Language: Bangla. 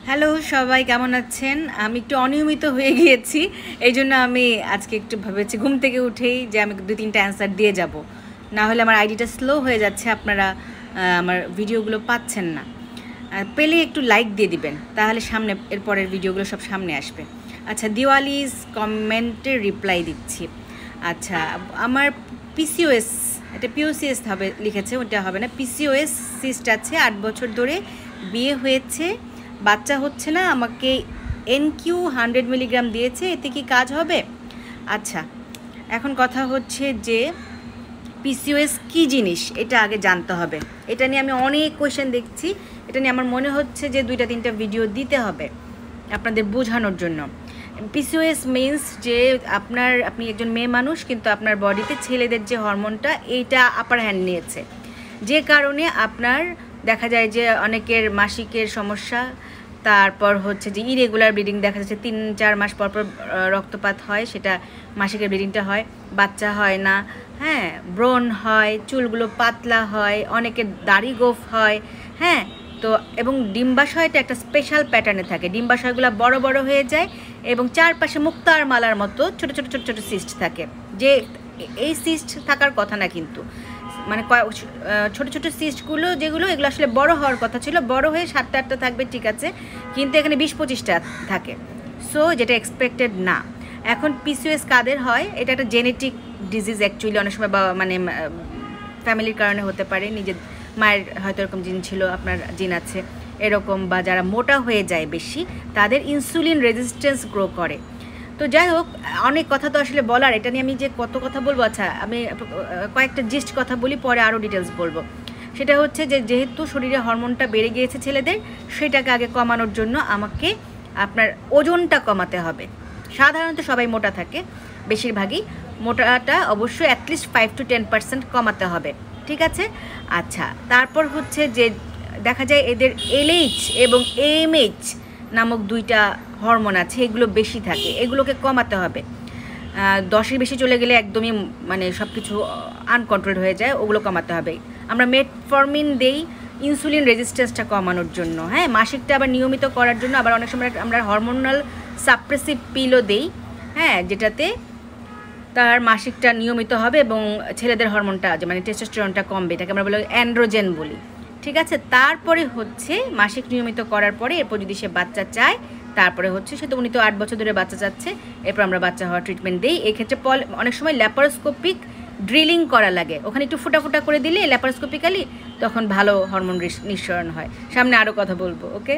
হ্যালো সবাই কেমন আছেন? আমি একটু অনিয়মিত হয়ে গিয়েছি, এই জন্য আমি আজকে একটু ভেবেছি ঘুম থেকে উঠেই যে আমি 2-3টা অ্যান্সার দিয়ে যাব, না হলে আমার আইডিটা স্লো হয়ে যাচ্ছে, আপনারা আমার ভিডিওগুলো পাচ্ছেন না। পেলে একটু লাইক দিয়ে দিবেন, তাহলে সামনে এরপরের ভিডিওগুলো সব সামনে আসবে। আচ্ছা, দিওয়ালিজ কমেন্টে রিপ্লাই দিচ্ছি। আচ্ছা, আমার পিসিওএস, এটা পিওসিএস হবে লিখেছে, ওটা হবে না, পিসিওএস সিস্ট আছে, 8 বছর ধরে বিয়ে হয়েছে, বাচ্চা হচ্ছে না, আমাকে এনকিউ 100 মিলিগ্রাম দিয়েছে, এতে কি কাজ হবে? আচ্ছা, এখন কথা হচ্ছে যে পিসিওএস কী জিনিস এটা আগে জানতে হবে। এটা নিয়ে আমি অনেক কোয়েশ্চেন দেখছি, এটা নিয়ে আমার মনে হচ্ছে যে 2-3টা ভিডিও দিতে হবে আপনাদের বোঝানোর জন্য। পিসিওএস মিন্স যে আপনি একজন মেয়ে মানুষ, কিন্তু আপনার বডিতে ছেলেদের যে হরমোনটা এইটা আপার হ্যান্ড নিয়েছে, যে কারণে আপনার দেখা যায় যে অনেকের মাসিকের সমস্যা, তারপর হচ্ছে যে ইরেগুলার ব্লিডিং দেখা যাচ্ছে, 3-4 মাস পর পর রক্তপাত হয়, সেটা মাসিকের ব্লিডিংটা হয়, বাচ্চা হয় না, হ্যাঁ, ব্রণ হয়, চুলগুলো পাতলা হয়, অনেকের দাড়ি গোফ হয়, হ্যাঁ। তো এবং ডিম্বাশয়টা একটা স্পেশাল প্যাটার্নে থাকে, ডিম্বাশয়গুলো বড় বড় হয়ে যায় এবং চারপাশে মুক্তার মালার মতো ছোট ছোট ছোট ছোট সিস্ট থাকে, যে এই সিস্ট থাকার কথা না, কিন্তু মানে ছোটো ছোটো সিস্টগুলো যেগুলো এগুলো আসলে বড় হওয়ার কথা ছিল, বড় হয়ে 7-8টা থাকবে, ঠিক আছে, কিন্তু এখানে 20-25টা থাকে, সো যেটা এক্সপেক্টেড না। এখন পিসিওএস কাদের হয়? এটা একটা জেনেটিক ডিজিজ অ্যাকচুয়ালি, অনেক সময় মানে ফ্যামিলির কারণে হতে পারে, নিজের মায়ের হয়তো এরকম জিন ছিল, আপনার জিন আছে এরকম, বা যারা মোটা হয়ে যায় বেশি, তাদের ইনসুলিন রেজিস্ট্যান্স গ্রো করে। তো যাই হোক, অনেক কথা তো আসলে বলার, এটা নিয়ে আমি যে কত কথা বলবো। আচ্ছা, আমি কয়েকটা জিস্ট কথা বলি, পরে আরও ডিটেলস বলবো। সেটা হচ্ছে যে যেহেতু শরীরে হরমোনটা বেড়ে গিয়েছে ছেলেদের, সেটাকে আগে কমানোর জন্য আমাকে আপনার ওজনটা কমাতে হবে। সাধারণত সবাই মোটা থাকে, বেশিরভাগই মোটাটা অবশ্যই অ্যাটলিস্ট 5-10% কমাতে হবে, ঠিক আছে। আচ্ছা, তারপর হচ্ছে যে দেখা যায় এদের এলএইচ এবং এএমএইচ নামক 2টা হরমোন আছে, এগুলো বেশি থাকে, এগুলোকে কমাতে হবে। 10-এর বেশি চলে গেলে একদমই মানে সব কিছু আনকন্ট্রোলড হয়ে যায়, ওগুলো কমাতে হবে। আমরা মেটফরমিন দেই ইনসুলিন রেজিস্ট্যান্সটা কমানোর জন্য, হ্যাঁ, মাসিকটা আবার নিয়মিত করার জন্য। আবার অনেক সময় আমরা হরমোনাল সাপ্রেসিভ পিলও দেই, হ্যাঁ, যেটাতে তার মাসিকটা নিয়মিত হবে এবং ছেলেদের হরমোনটা মানে টেস্টোস্টেরনটা কমবে, এটাকে আমরা বলি অ্যান্ড্রোজেন বলি, ঠিক আছে। তারপরে হচ্ছে মাসিক নিয়মিত করার পরে, এরপর যদি সে বাচ্চা চায়, তারপরে হচ্ছে সে তো উনি তো 8 বছর ধরে বাচ্চা চাচ্ছে, এরপর আমরা বাচ্চা হওয়ার ট্রিটমেন্ট দিই। এক্ষেত্রে অনেক সময় ল্যাপারোস্কোপিক ড্রিলিং করা লাগে, ওখানে একটু ফুটা ফুটা করে দিলে ল্যাপারোস্কোপিক্যালি তখন ভালো হরমোন নিঃসরণ হয়। সামনে আরও কথা বলবো, ওকে।